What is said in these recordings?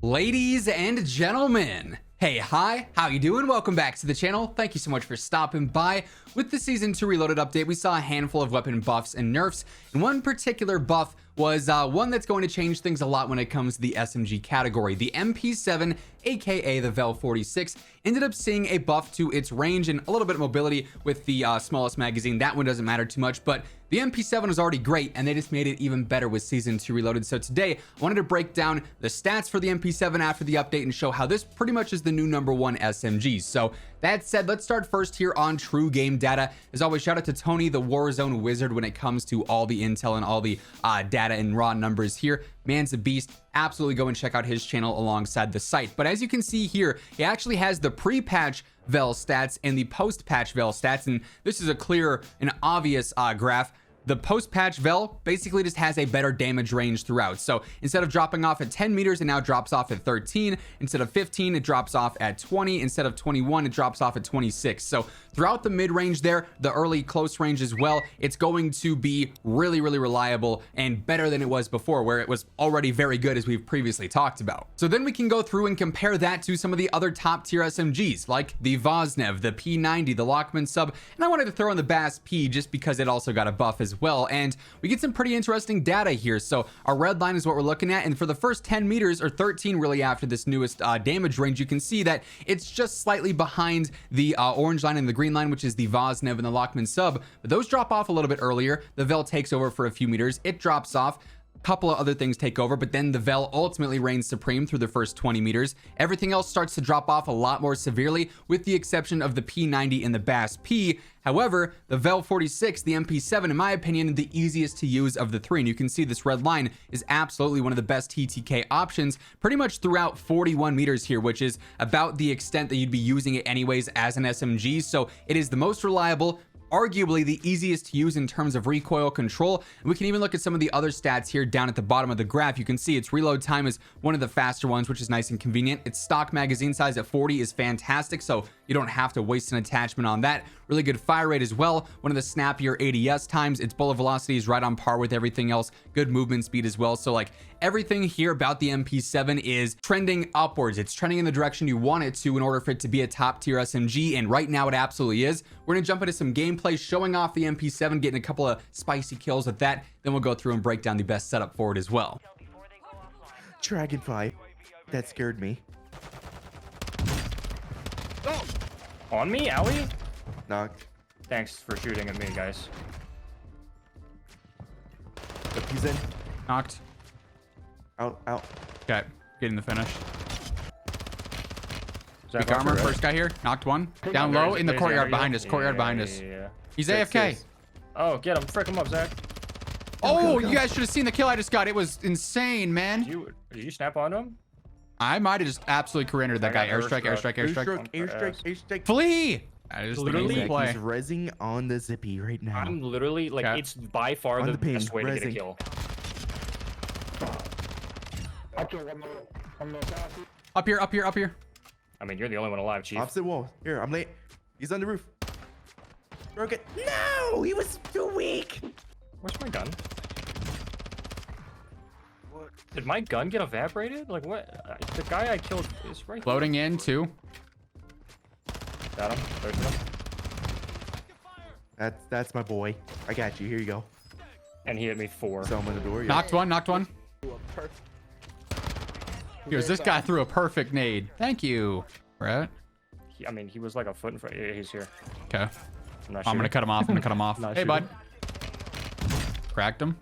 Ladies and gentlemen, hey, hi, how you doing? Welcome back to the channel. Thank you so much for stopping by. With the Season 2 Reloaded update, we saw a handful of weapon buffs and nerfs, and one particular buff was one that's going to change things a lot when it comes to the SMG category. The MP7, aka the Vel 46, ended up seeing a buff to its range and a little bit of mobility with the smallest magazine. That one doesn't matter too much, but the MP7 was already great, and they just made it even better with Season 2 Reloaded. So today, I wanted to break down the stats for the MP7 after the update and show how this pretty much is the new #1 SMG. So that said, let's start first here on true game data. As always, shout out to Tony, the Warzone wizard, when it comes to all the intel and all the data and raw numbers here. Man's a beast. Absolutely go and check out his channel alongside the site. But as you can see here, he actually has the pre-patch Vel stats and the post-patch Vel stats, and this is a clear and obvious graph. The post-patch Vel basically just has a better damage range throughout. So instead of dropping off at 10 meters, it now drops off at 13. Instead of 15, it drops off at 20. Instead of 21, it drops off at 26. So throughout the mid-range there, the early close range as well, it's going to be really, really reliable and better than it was before, where it was already very good, as we've previously talked about. So then we can go through and compare that to some of the other top tier SMGs, like the WhosImmortal, the P90, the Lockman sub, and I wanted to throw in the Bass P just because it also got a buff as well. And we get some pretty interesting data here. So our red line is what we're looking at, and for the first 10 meters, or 13 really after this newest damage range, you can see that it's just slightly behind the orange line and the green line, which is the WhosImmortal and the Lockman sub, but those drop off a little bit earlier. The Vel takes over for a few meters, it drops off, couple of other things take over, but then the Vel ultimately reigns supreme through the first 20 meters. Everything else starts to drop off a lot more severely, with the exception of the P90 and the Bass P. However, the Vel 46, the MP7, in my opinion, the easiest to use of the three. And you can see this red line is absolutely one of the best TTK options pretty much throughout 41 meters here, which is about the extent that you'd be using it anyways as an SMG. So it is the most reliable, arguably the easiest to use in terms of recoil control. And we can even look at some of the other stats here down at the bottom of the graph. You can see its reload time is one of the faster ones, which is nice and convenient. Its stock magazine size at 40 is fantastic, so you don't have to waste an attachment on that. Really good fire rate as well, one of the snappier ADS times. Its bullet velocity is right on par with everything else. Good movement speed as well. So like everything here about the MP7 is trending upwards. It's trending in the direction you want it to in order for it to be a top tier SMG, and right now it absolutely is. We're gonna jump into some gameplay showing off the MP7, getting a couple of spicy kills with that. Then we'll go through and break down the best setup for it as well. Dragonfly. That scared me. Oh! On me, Owie? Knocked. Thanks for shooting at me, guys. He's in. Knocked. Out, out. Okay, getting the finish. Zach, Weak armor, right? first guy here. Knocked one. Down low in the courtyard behind us. Courtyard behind us. Yeah. He's Six, AFK. six. Oh, get him. Frick him up, Zach. Oh, go, go. you guys should have seen the kill I just got. It was insane, man. Did you snap onto him? I might have just absolutely careered that I guy. got Airstrike, airstrike, airstrike. Airstrike. Flee! I just Literally, literally play. He's rezzing on the zippy right now. I'm literally, like, Okay. it's by far On the the ping, best way to get a rezzing. kill. Up here, up here, up here. I mean, you're the only one alive, Chief. Opposite wall. Here, I'm late. He's on the roof. Broke it. No, he was too weak. Where's my gun? Did my gun get evaporated? Like, what? The guy I killed is right Floating in, two. Got him. There's him. That's my boy. I got you. Here you go. And he hit me 4. So I'm on the door. Yeah. Knocked one, knocked one. Here's this guy threw a perfect nade. Thank you. Right? I mean, he was like a foot in front. Yeah, he's here. Okay. I'm not I'm gonna cut him off. I'm gonna cut him off. Not Hey, shooting. bud. Cracked him.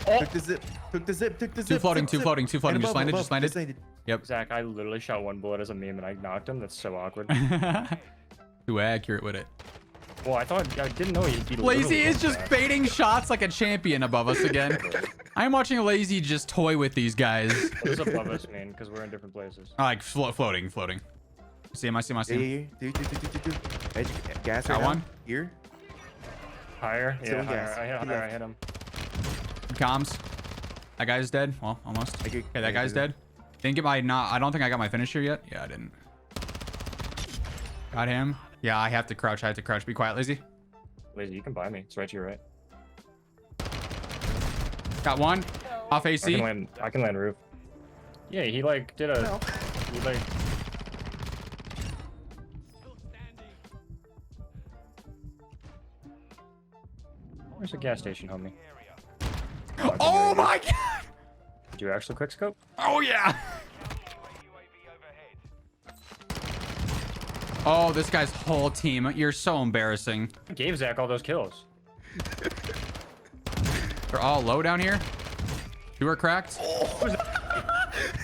Took the zip. Took the zip. Took the zip. Two floating, zip, two zip. floating, two floating. And Just above, landed, above. just landed. Yep. Zach, I literally shot one bullet as a meme and I knocked him. That's so awkward. Too accurate with it. Well, I didn't know he'd Lazy is just baiting shots like a champion above us again. I'm watching Lazy just toy with these guys. Who's above us, man? Because we're in different places. Like floating. See him, I see him, I see him. Yeah. Do. Edge, gas Got right one. now. Here. Higher? Yeah, Still higher. gas. I hit He higher. I left. hit him. Comms. That guy's dead. Well, almost. Okay, that guy's dead. Didn't get my I don't think I got my finisher yet. Yeah, I didn't. Got him. Yeah, I have to crouch. Be quiet, Lazy. Lazy, you can buy me. It's right to your right. Got one. Off AC. I can land roof. Yeah, he like did a. No. He like. Where's the gas station, homie? Oh my god! Did you actually quick scope? Oh yeah! Oh, this guy's whole team. You're so embarrassing. I gave Zach all those kills. They're all low down here. 2 are cracked.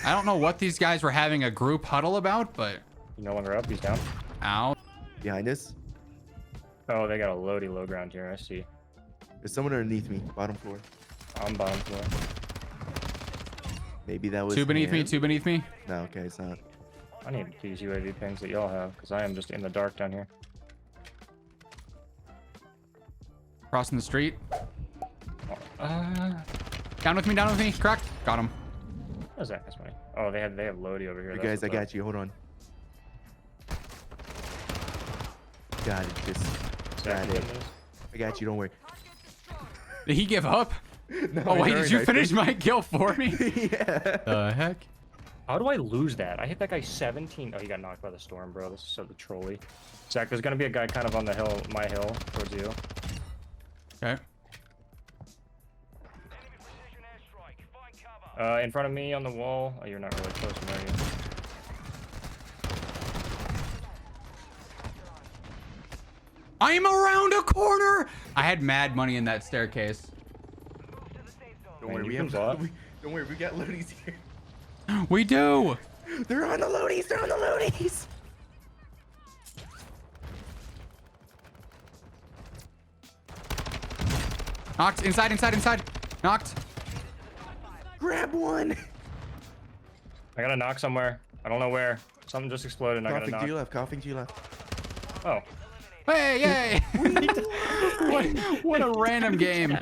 I don't know what these guys were having a group huddle about, but... He's no longer up, he's down. Ow. Behind us. Oh, they got a loady low ground here, I see. There's someone underneath me. Bottom floor. On bottom floor. Maybe that was 2 beneath me, him. 2 beneath me. No, okay, it's not. I need these UAV pings that y'all have, because I am just in the dark down here. Crossing the street. Uh, Down with me, cracked. Got him. What is that? That's funny. Oh, they have Lodi over here. You That's guys, I what's up. got you. Hold on. Got it. Just Zach, got you it. getting this? I got you. Don't worry. Did he give up? No, Oh wait, I did you think- finish my kill for me? Yeah. The heck? How do I lose that? I hit that guy 17. Oh, he got knocked by the storm, bro. This is so the trolley. Zach, there's gonna be a guy kind of on the hill, my hill, towards you. Okay. In front of me on the wall. Oh, you're not really close, are you? I'm around a corner. I had mad money in that staircase. Don't Man, worry, you we can have. block. Don't worry, we got loadies here. We do. They're on the loadies. They're on the loadies. Knocked. Inside. Knocked. Grab one. I got a knock somewhere. I don't know where. Something just exploded and I got a Coughing knock. to your left. Coughing to your left. Oh. Hey, yay. what a random game.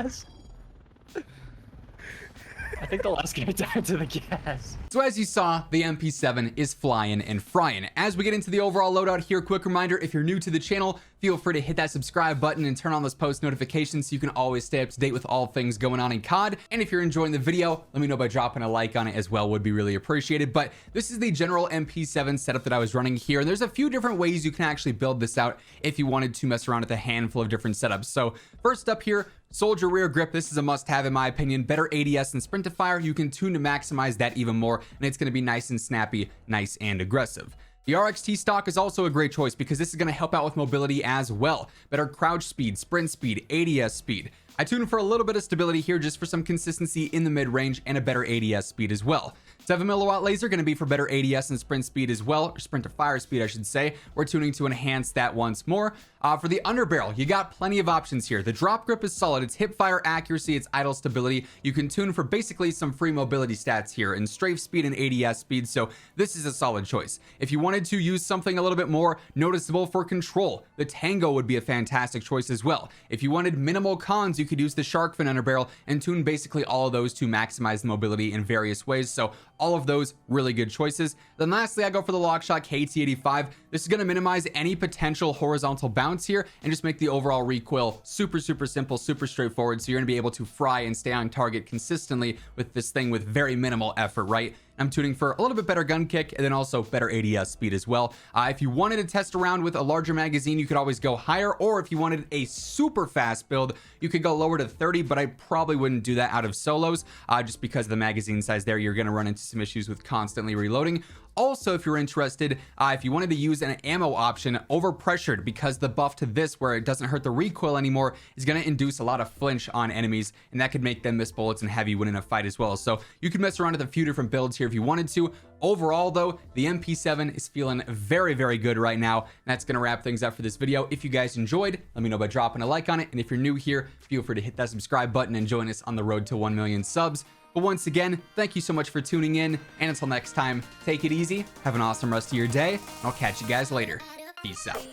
I think the last guy died to the gas. So as you saw, the MP7 is flying and frying. As we get into the overall loadout here, quick reminder, if you're new to the channel, feel free to hit that subscribe button and turn on those post notifications so you can always stay up to date with all things going on in COD. And if you're enjoying the video, let me know by dropping a like on it as well, would be really appreciated. But this is the general MP7 setup that I was running here. And there's a few different ways you can actually build this out if you wanted to mess around with a handful of different setups. So first up here, soldier rear grip. This is a must-have in my opinion. Better ADS and sprint to fire. You can tune to maximize that even more, and it's going to be nice and snappy, nice and aggressive. The RXT stock is also a great choice because this is going to help out with mobility as well. Better crouch speed, sprint speed, ADS speed. I tuned for a little bit of stability here just for some consistency in the mid-range and a better ADS speed as well. 7 milliwatt laser going to be for better ADS and sprint speed as well, or sprint to fire speed I should say. We're tuning to enhance that once more. For the underbarrel, you got plenty of options here. The drop grip is solid. It's hip fire accuracy, it's idle stability. You can tune for basically some free mobility stats here and strafe speed and ADS speed, so this is a solid choice. If you wanted to use something a little bit more noticeable for control, the Tango would be a fantastic choice as well. If you wanted minimal cons, you could use the shark fin underbarrel and tune basically all of those to maximize the mobility in various ways, so all of those really good choices. Then lastly, I go for the Lockshot KT85. This is going to minimize any potential horizontal bounce here and just make the overall recoil super simple, super straightforward, so you're going to be able to fry and stay on target consistently with this thing with very minimal effort, right? I'm tuning for a little bit better gun kick and then also better ADS speed as well. If you wanted to test around with a larger magazine, you could always go higher, or if you wanted a super fast build, you could go lower to 30, but I probably wouldn't do that out of solos just because of the magazine size there. You're going to run into some issues with constantly reloading. Also, if you're interested, if you wanted to use an ammo option, overpressured, because the buff to this where it doesn't hurt the recoil anymore is going to induce a lot of flinch on enemies, and that could make them miss bullets and have you win in a fight as well. So you can mess around with a few different builds here if you wanted to. Overall though, the MP7 is feeling very good right now, and that's going to wrap things up for this video. If you guys enjoyed, let me know by dropping a like on it, and if you're new here, feel free to hit that subscribe button and join us on the road to 1 million subs. But once again, thank you so much for tuning in, and until next time, take it easy, have an awesome rest of your day, and I'll catch you guys later. Peace out.